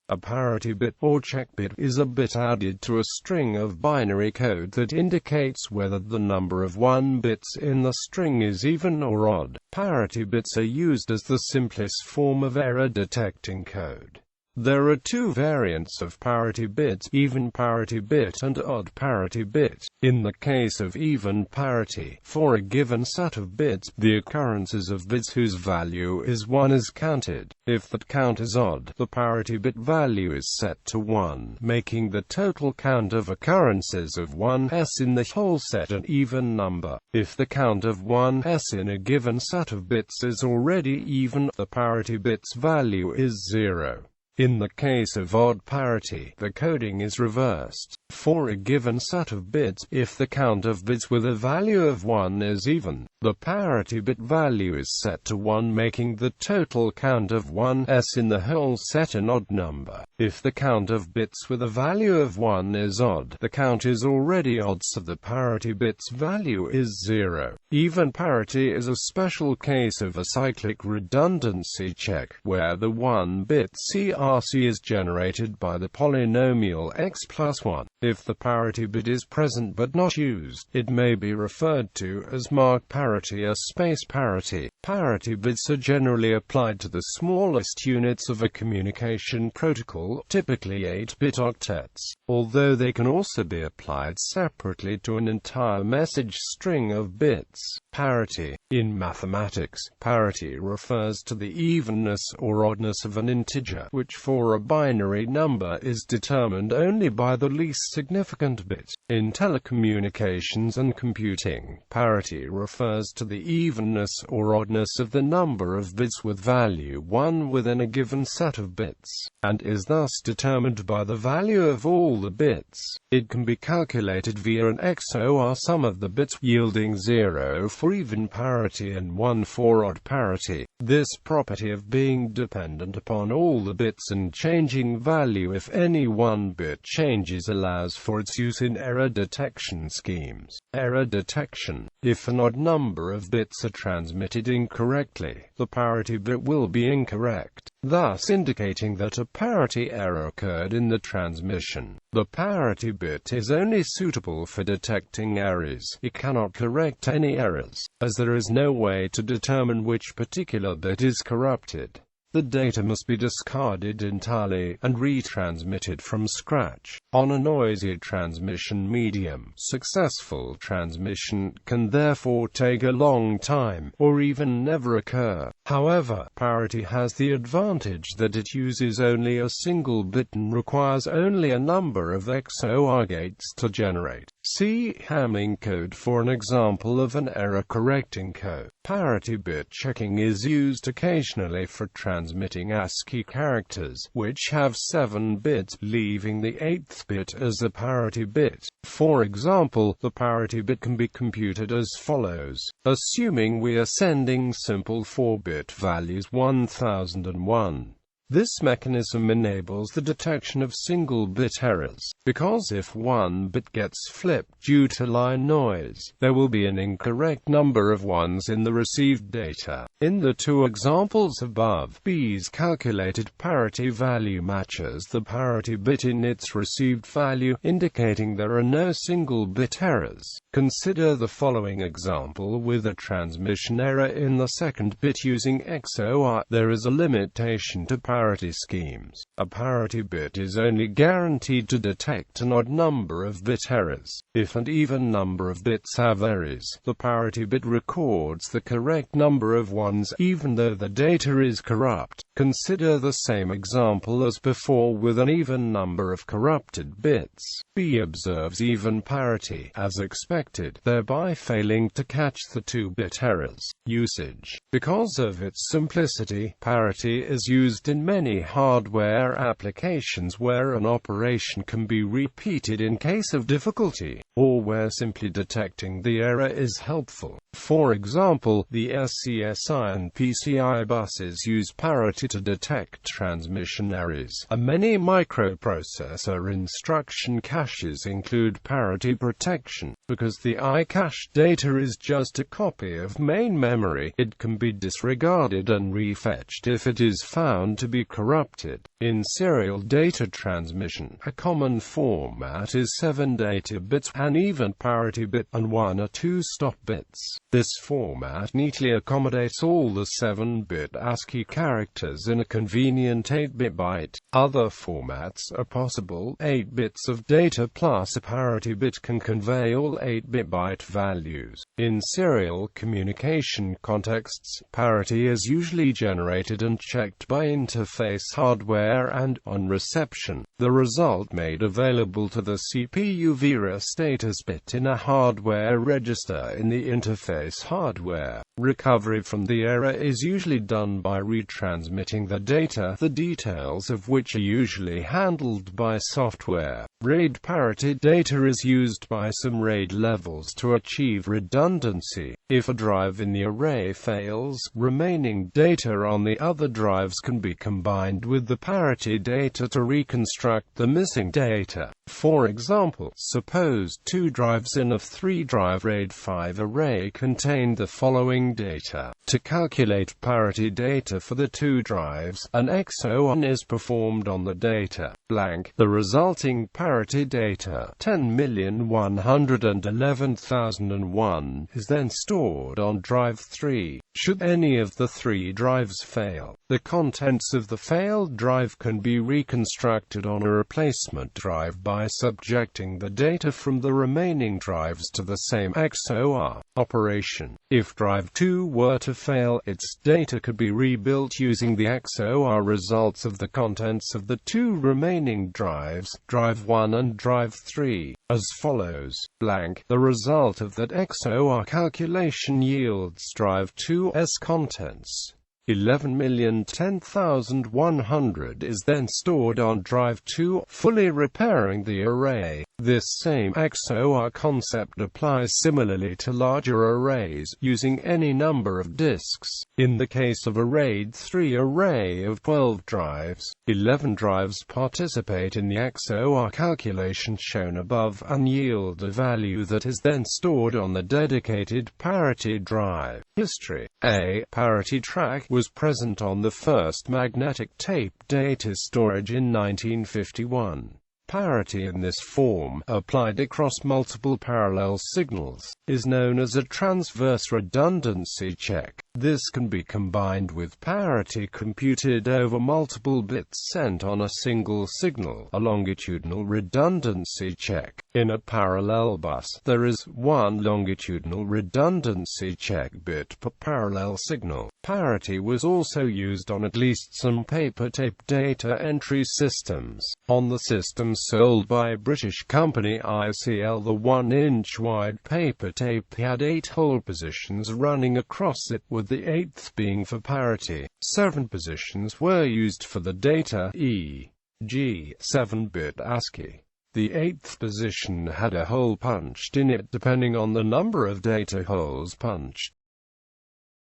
A parity bit or check bit is a bit added to a string of binary code that indicates whether the number of 1 bits in the string is even or odd. Parity bits are used as the simplest form of error-detecting code. There are two variants of parity bits, even parity bit and odd parity bit. In the case of even parity, for a given set of bits, the occurrences of bits whose value is 1 is counted. If that count is odd, the parity bit value is set to 1, making the total count of occurrences of 1s in the whole set an even number. If the count of 1s in a given set of bits is already even, the parity bit's value is 0. In the case of odd parity, the coding is reversed. For a given set of bits, if the count of bits with a value of 1 is even, the parity bit value is set to 1, making the total count of 1s in the whole set an odd number. If the count of bits with a value of 1 is odd, the count is already odd, so the parity bit's value is 0. Even parity is a special case of a cyclic redundancy check, where the 1-bit CRC is generated by the polynomial x plus 1. If the parity bit is present but not used, it may be referred to as mark parity or space parity. Parity bits are generally applied to the smallest units of a communication protocol, typically 8-bit octets, although they can also be applied separately to an entire message string of bits. Parity. In mathematics, parity refers to the evenness or oddness of an integer, which for a binary number is determined only by the least significant bit. In telecommunications and computing, parity refers to the evenness or oddness of the number of bits with value 1 within a given set of bits, and is thus determined by the value of all the bits. It can be calculated via an XOR sum of the bits, yielding 0 for even parity and 1 for odd parity. This property of being dependent upon all the bits and changing value if any one bit changes allows for its use in error detection schemes. Error detection. If an odd number of bits are transmitted incorrectly, the parity bit will be incorrect, thus indicating that a parity error occurred in the transmission. The parity bit is only suitable for detecting errors. It cannot correct any errors, as there is no way to determine which particular bit is corrupted. The data must be discarded entirely, and retransmitted from scratch. On a noisy transmission medium, successful transmission can therefore take a long time, or even never occur. However, parity has the advantage that it uses only a single bit and requires only a number of XOR gates to generate. See Hamming code for an example of an error-correcting code. Parity bit checking is used occasionally for transmitting ASCII characters, which have 7 bits, leaving the 8th bit as a parity bit. For example, the parity bit can be computed as follows, assuming we are sending simple 4-bit values 1001. This mechanism enables the detection of single-bit errors, because if one bit gets flipped due to line noise, there will be an incorrect number of ones in the received data. In the two examples above, B's calculated parity value matches the parity bit in its received value, indicating there are no single-bit errors. Consider the following example with a transmission error in the second bit using XOR. There is a limitation to parity schemes. A parity bit is only guaranteed to detect an odd number of bit errors. If an even number of bits have errors, the parity bit records the correct number of ones even though the data is corrupt. Consider the same example as before with an even number of corrupted bits. B observes even parity, as expected, thereby failing to catch the 2-bit errors. Usage. Because of its simplicity, parity is used in many hardware applications where an operation can be repeated in case of difficulty, or where simply detecting the error is helpful. For example, the SCSI and PCI buses use parity to detect transmission errors. Many microprocessor instruction caches include parity protection. Because the I-cache data is just a copy of main memory, it can be disregarded and refetched if it is found to be corrupted. In serial data transmission, a common format is 7 data bits, an even parity bit, and 1 or 2 stop bits. This format neatly accommodates all the 7-bit ASCII characters in a convenient 8-bit byte. Other formats are possible. 8 bits of data plus a parity bit can convey all 8-bit byte values. In serial communication contexts, parity is usually generated and checked by interface hardware and, on reception, the result made available to the CPU via status bit in a hardware register in the interface hardware. Recovery from the error is usually done by retransmitting the data, the details of which are usually handled by software. RAID parity data is used by some RAID levels to achieve redundancy. If a drive in the array fails, remaining data on the other drives can be combined with the parity data to reconstruct the missing data. For example, suppose 2 drives in a 3-drive RAID 5 array contain the following data. To calculate parity data for the 2 drives, an XOR is performed on the data blank. The resulting parity data, 10,111,001, is then stored on drive 3. Should any of the 3 drives fail, the contents of the failed drive can be reconstructed on a replacement drive by subjecting the data from the remaining drives to the same XOR operation. If drive 2 were to fail, its data could be rebuilt using the XOR results of the contents of the 2 remaining drives, drive 1 and drive 3, as follows, blank. The result of that XOR calculation yields drive 2's contents. 11,010,100 is then stored on drive 2, fully repairing the array. This same XOR concept applies similarly to larger arrays, using any number of disks. In the case of a RAID 3 array of 12 drives, 11 drives participate in the XOR calculation shown above and yield a value that is then stored on the dedicated parity drive. History. A parity track was present on the first magnetic tape data storage in 1951. Parity in this form, applied across multiple parallel signals, is known as a transverse redundancy check. This can be combined with parity computed over multiple bits sent on a single signal, a longitudinal redundancy check. In a parallel bus, there is one longitudinal redundancy check bit per parallel signal. Parity was also used on at least some paper tape data entry systems. On the systems sold by British company ICL, the 1-inch wide paper tape had 8 whole positions running across it, with the 8th being for parity. 7 positions were used for the data, e.g. 7-bit ASCII. The 8th position had a hole punched in it depending on the number of data holes punched.